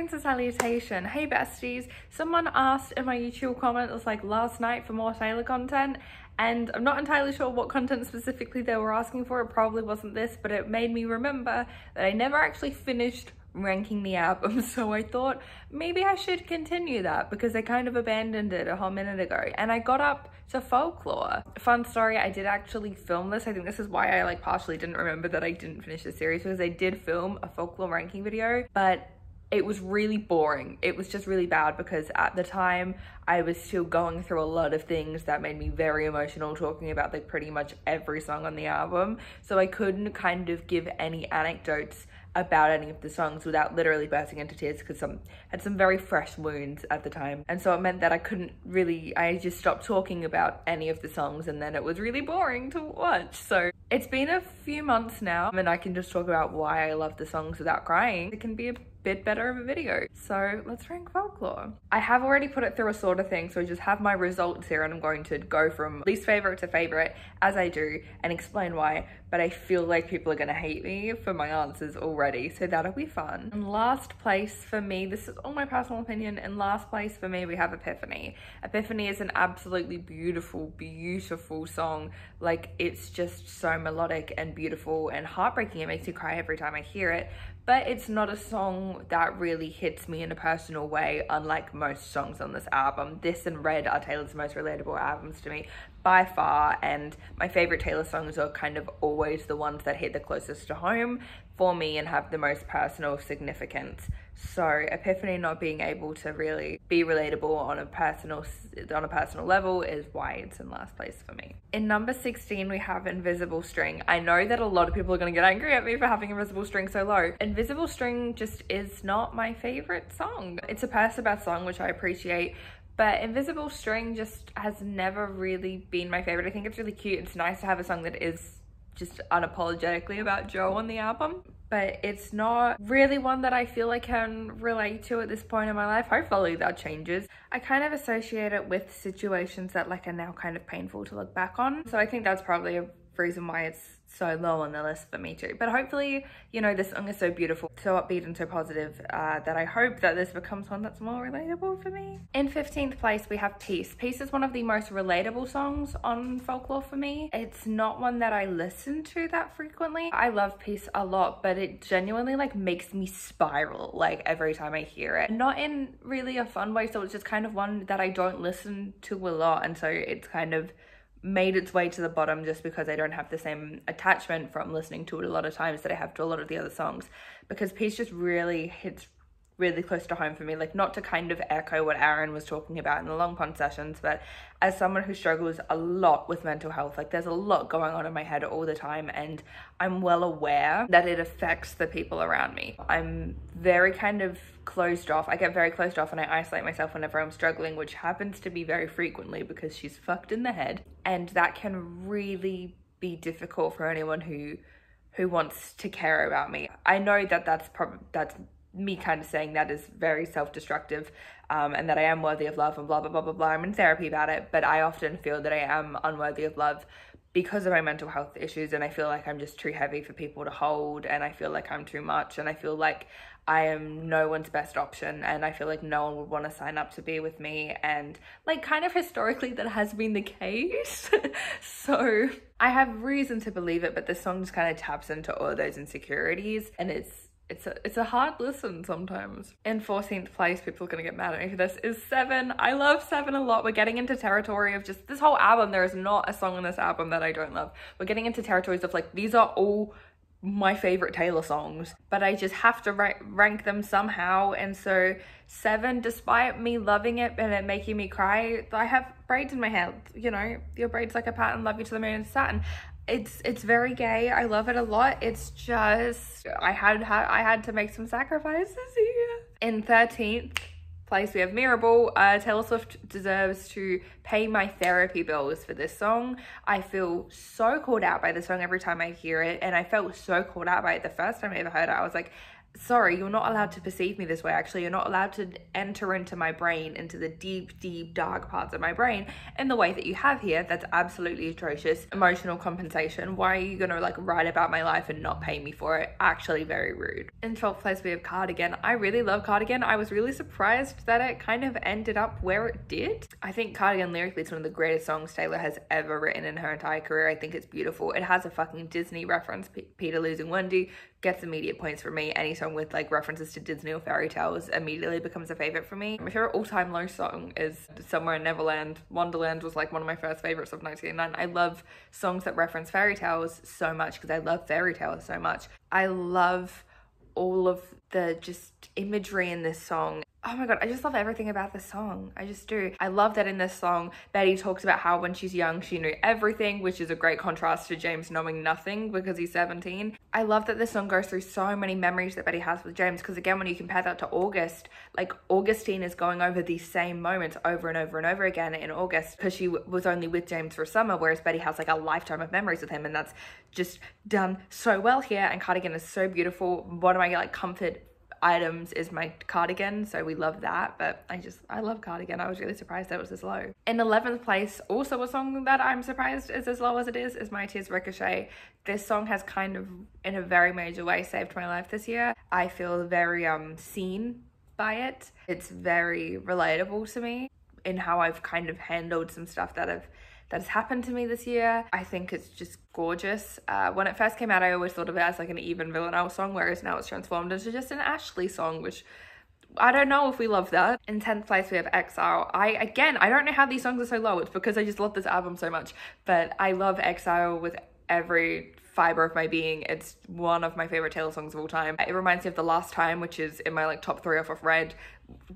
Greetings and salutation. Hey besties, someone asked in my YouTube comment, it was like last night, for more Taylor content, and I'm not entirely sure what content specifically they were asking for. It probably wasn't this, but it made me remember that I never actually finished ranking the album, so I thought maybe I should continue that because I kind of abandoned it a whole minute ago, and I got up to Folklore. Fun story, I did actually film this. I think this is why I like partially didn't remember that I didn't finish the series, because I did film a Folklore ranking video, but it was really boring. It was just really bad because at the time I was still going through a lot of things that made me very emotional, talking about like pretty much every song on the album. So I couldn't kind of give any anecdotes about any of the songs without literally bursting into tears, because I had some very fresh wounds at the time. And so it meant that I just stopped talking about any of the songs, and then it was really boring to watch. So it's been a few months now and I can just talk about why I love the songs without crying. It can be a bit better of a video. So let's rank Folklore. I have already put it through a sort of thing, so I just have my results here, and I'm going to go from least favorite to favorite as I do and explain why, but I feel like people are gonna hate me for my answers already, so that'll be fun. In last place for me, this is all my personal opinion, in last place for me we have Epiphany. Epiphany is an absolutely beautiful, beautiful song. Like, it's just so melodic and beautiful and heartbreaking. It makes me cry every time I hear it, but it's not a song that really hits me in a personal way, unlike most songs on this album. This and Red are Taylor's most relatable albums to me by far, and my favorite Taylor songs are kind of always the ones that hit the closest to home for me and have the most personal significance. So Epiphany not being able to really be relatable on a personal level is why it's in last place for me. In number 16 we have Invisible String. I know that a lot of people are gonna get angry at me for having Invisible String so low. Invisible String just is not my favorite song. It's a Percabeth song, which I appreciate, but Invisible String just has never really been my favorite. I think it's really cute. It's nice to have a song that is just unapologetically about Joe on the album, but it's not really one that I feel I can relate to at this point in my life. Hopefully that changes. I kind of associate it with situations that like are now kind of painful to look back on. So I think that's probably a reason why it's so low on the list for me too. But hopefully, you know, this song is so beautiful, so upbeat and so positive that I hope that this becomes one that's more relatable for me. In 15th place we have Peace. Peace is one of the most relatable songs on Folklore for me. It's not one that I listen to that frequently. I love Peace a lot, but it genuinely like makes me spiral like every time I hear it. Not in really a fun way, so it's just kind of one that I don't listen to a lot, and so it's kind of made its way to the bottom just because I don't have the same attachment from listening to it a lot of times that I have to a lot of the other songs, because Peace just really hits really close to home for me. Like, not to kind of echo what Aaron was talking about in the Long Pond sessions, but as someone who struggles a lot with mental health, like there's a lot going on in my head all the time, and I'm well aware that it affects the people around me. I'm very kind of closed off. I get very closed off and I isolate myself whenever I'm struggling, which happens to be very frequently because she's fucked in the head, and that can really be difficult for anyone who wants to care about me. I know that that's me kind of saying that is very self-destructive, and that I am worthy of love and blah, blah, blah, blah, blah. I'm in therapy about it, but I often feel that I am unworthy of love because of my mental health issues, and I feel like I'm just too heavy for people to hold, and I feel like I'm too much, and I feel like I am no one's best option, and I feel like no one would want to sign up to be with me, and like kind of historically that has been the case. So I have reason to believe it, but this song just kind of taps into all those insecurities, and it's a hard listen sometimes. In 14th place, people are gonna get mad at me for this, is Seven. I love Seven a lot. We're getting into territory of just this whole album. There is not a song on this album that I don't love. We're getting into territories of like, these are all my favorite Taylor songs, but I just have to rank them somehow. And so Seven, despite me loving it and it making me cry, I have braids in my head, you know, your braids like a pattern, love you to the moon and Saturn. It's very gay. I love it a lot. It's just I had to make some sacrifices here. In 13th place we have Mirrorball. Taylor Swift deserves to pay my therapy bills for this song. I feel so called out by this song every time I hear it, and I felt so called out by it the first time I ever heard it. I was like, sorry, you're not allowed to perceive me this way. Actually, you're not allowed to enter into my brain, into the deep, deep, dark parts of my brain in the way that you have here. That's absolutely atrocious. Emotional compensation. Why are you gonna like write about my life and not pay me for it? Actually very rude. In 12th place, we have Cardigan. I really love Cardigan. I was really surprised that it kind of ended up where it did. I think Cardigan lyrically is one of the greatest songs Taylor has ever written in her entire career. I think it's beautiful. It has a fucking Disney reference. Peter losing Wendy gets immediate points for me. Any song with like references to Disney or fairy tales immediately becomes a favorite for me. My favorite all-time low song is Somewhere in Neverland. Wonderland was like one of my first favorites of 1989. I love songs that reference fairy tales so much because I love fairy tales so much. I love all of the just imagery in this song. Oh my god, I just love everything about this song. I just do. I love that in this song, Betty talks about how when she's young, she knew everything, which is a great contrast to James knowing nothing because he's 17. I love that this song goes through so many memories that Betty has with James, because again, when you compare that to August, like Augustine is going over these same moments over and over and over again in August because she was only with James for a summer, whereas Betty has like a lifetime of memories with him, and that's just done so well here. And Cardigan is so beautiful. One of my like comfort items is my cardigan, so we love that. But I love Cardigan. I was really surprised that it was this low. In 11th place, also a song that I'm surprised is as low as it is My Tears Ricochet. This song has kind of in a very major way saved my life this year. I feel very seen by it. It's very relatable to me in how I've kind of handled some stuff that has happened to me this year. I think it's just gorgeous. When it first came out, I always thought of it as like an Even Villanelle song, whereas now it's transformed into just an Ashlee song, which I don't know if we love that. In 10th place, we have Exile. I don't know how these songs are so low. It's because I just love this album so much, but I love Exile with every fiber of my being. It's one of my favorite Taylor songs of all time. It reminds me of The Last Time, which is in my like top 3 off of Red.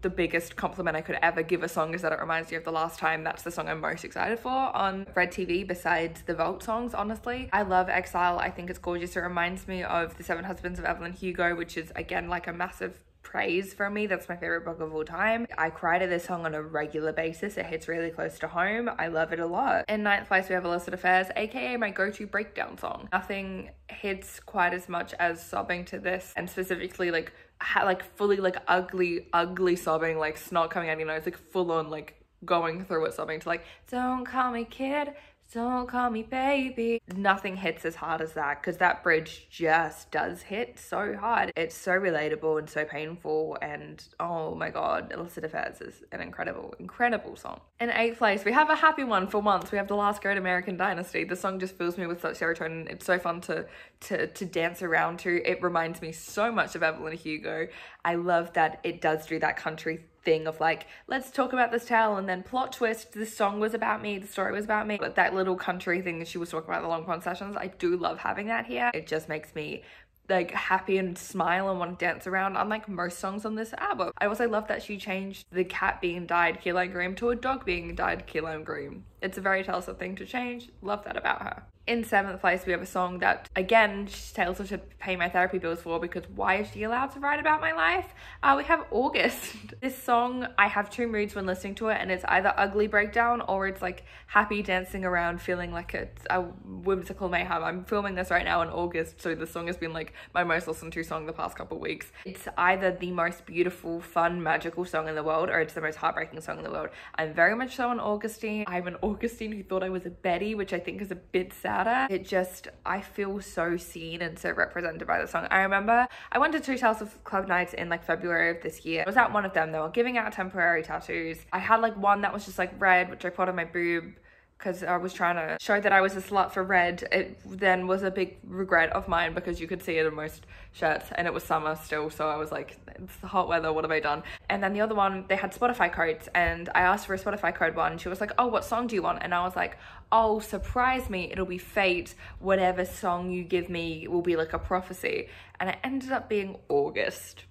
The biggest compliment I could ever give a song is that it reminds me of The Last Time. That's the song I'm most excited for on Red TV besides the Vault songs, honestly. I love Exile. I think it's gorgeous. It reminds me of The Seven Husbands of Evelyn Hugo, which is again like a massive praise for me. That's my favorite book of all time. I cry to this song on a regular basis. It hits really close to home. I love it a lot. In 9th place, we have Illicit Affairs, aka my go-to breakdown song. Nothing hits quite as much as sobbing to this, and specifically like fully like ugly sobbing, like snot coming out of your nose, like full on like going through it sobbing to like, don't call me kid, don't call me baby. Nothing hits as hard as that, because that bridge just does hit so hard. It's so relatable and so painful, and oh my god, Illicit Affairs is an incredible song. In 8th place, we have a happy one for once. We have The Last Great American Dynasty. The song just fills me with such serotonin. It's so fun to dance around to. It reminds me so much of Evelyn Hugo. I love that it does do that country thing of like, let's talk about this tale, and then plot twist, this song was about me, the story was about me. But that little country thing that she was talking about in the Long Pond Sessions, I do love having that here. It just makes me like happy and smile and want to dance around, unlike most songs on this album. I also love that she changed the cat being dyed key lime green to a dog being dyed key lime green. It's a very Taylor thing to change. Love that about her. In 7th place, we have a song that, again, Taylor should pay my therapy bills for, because why is she allowed to write about my life? We have August. This song, I have 2 moods when listening to it, and it's either ugly breakdown or it's like happy dancing around, feeling like it's a whimsical mayhem. I'm filming this right now in August, so the song has been like my most listened to song the past couple weeks. It's either the most beautiful, fun, magical song in the world, or it's the most heartbreaking song in the world. I'm very much so an Augustine. I'm an Augustine who thought I was a Betty, which I think is a bit sad. It just, I feel so seen and so represented by the song. I remember I went to 2 Tales of Club nights in like February of this year. I was at one of them. They were giving out temporary tattoos. I had like one that was just like red, which I put on my boob because I was trying to show that I was a slut for red. It then was a big regret of mine because you could see it in most shirts, and it was summer still, so I was like, it's the hot weather, what have I done? And then the other one, they had Spotify codes, and I asked for a Spotify code one. She was like, oh, what song do you want? And I was like, oh, surprise me, it'll be fate. Whatever song you give me will be like a prophecy. And it ended up being August.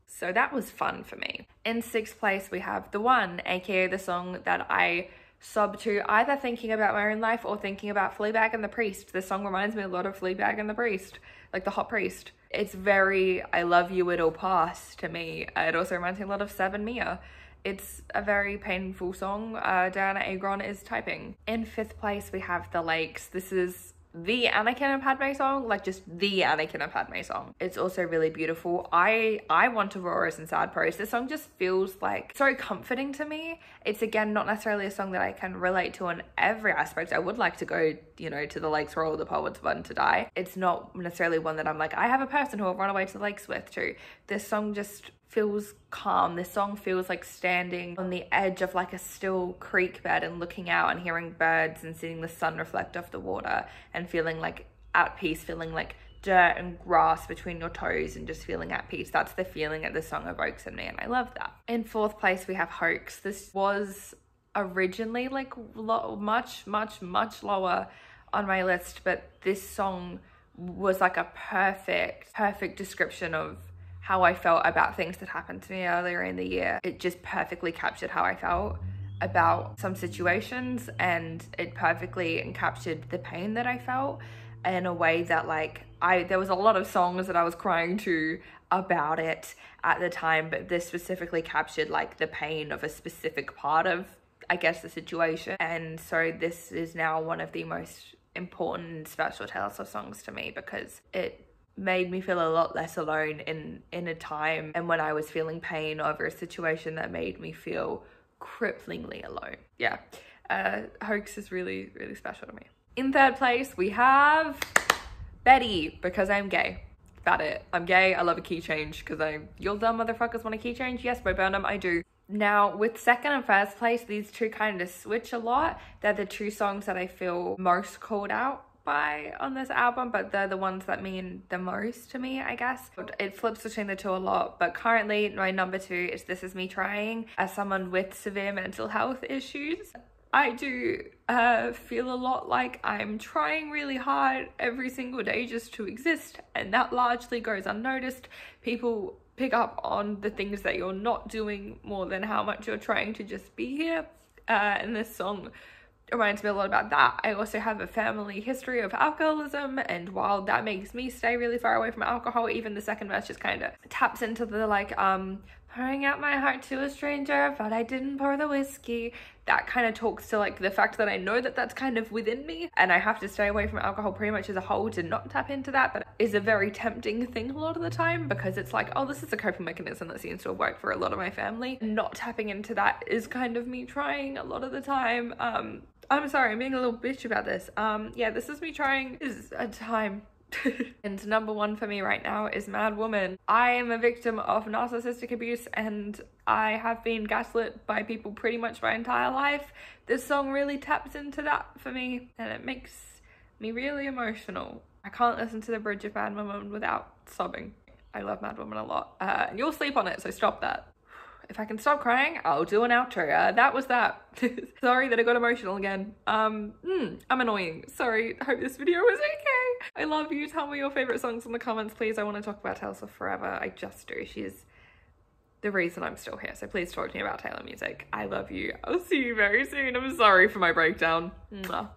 So that was fun for me. In 6th place, we have The One, aka the song that I sob to, either thinking about my own life or thinking about Fleabag and the Priest. This song reminds me a lot of Fleabag and the Priest, like the hot priest. It's very I love you, it'll pass to me. It also reminds me a lot of Seven Mia. It's a very painful song. Diana Agron is typing. In 5th place, we have The Lakes. This is the Anakin and Padme song, like just the Anakin and Padme song. It's also really beautiful. I want Auroras and Sad Pros. This song just feels like so comforting to me. It's again not necessarily a song that I can relate to on every aspect. I would like to go, you know, to the lakes where all the poets burn to die. It's not necessarily one that I'm like, I have a person who I'll run away to the lakes with too. This song just feels calm. This song feels like standing on the edge of like a still creek bed and looking out and hearing birds and seeing the sun reflect off the water and feeling like at peace, feeling like dirt and grass between your toes and just feeling at peace. That's the feeling that this song evokes in me, and I love that. In fourth place, we have Hoax. This was originally like much lower on my list, but this song was like a perfect description of how I felt about things that happened to me earlier in the year. It just perfectly captured how I felt about some situations, and it perfectly encaptured the pain that I felt in a way that like there was a lot of songs that I was crying to about it at the time, but this specifically captured like the pain of a specific part of, I guess, the situation. And so this is now one of the most important and special Taylor Swift songs to me, because it made me feel a lot less alone in a time and when I was feeling pain over a situation that made me feel cripplingly alone. Yeah, Hoax is really special to me. In third place, we have Betty, because I'm gay. That's it. I'm gay. I love a key change because you'll dumb motherfuckers want a key change. Yes, by Burnham, I do. Now, with second and first place, these two kind of switch a lot. They're the two songs that I feel most called out by on this album, but they're the ones that mean the most to me, I guess. It flips between the two a lot, but currently my number 2 is This Is Me Trying. As someone with severe mental health issues, I do feel a lot like I'm trying really hard every single day just to exist, and that largely goes unnoticed. People pick up on the things that you're not doing more than how much you're trying to just be here, and this song reminds me a lot about that. I also have a family history of alcoholism, and while that makes me stay really far away from alcohol, even the second verse just kind of taps into the like pouring out my heart to a stranger, but I didn't pour the whiskey. That kind of talks to like the fact that I know that that's kind of within me, and I have to stay away from alcohol pretty much as a whole to not tap into that, but is a very tempting thing a lot of the time, because it's like, oh, this is a coping mechanism that seems to have worked for a lot of my family. Not tapping into that is kind of me trying a lot of the time. I'm sorry, I'm being a little bitch about this. Yeah, This Is Me Trying is a time. And number 1 for me right now is Mad Woman. I am a victim of narcissistic abuse, and I have been gaslit by people pretty much my entire life. This song really taps into that for me, and it makes me really emotional. I can't listen to the bridge of Mad Woman without sobbing. I love Mad Woman a lot. And you'll sleep on it, so stop that. If I can stop crying, I'll do an outro. That was that. Sorry that I got emotional again. I'm annoying. Sorry. I hope this video was okay. I love you. Tell me your favorite songs in the comments, please. I want to talk about Taylor Swift forever. I just do. She's the reason I'm still here. So please talk to me about Taylor music. I love you. I'll see you very soon. I'm sorry for my breakdown. Mwah.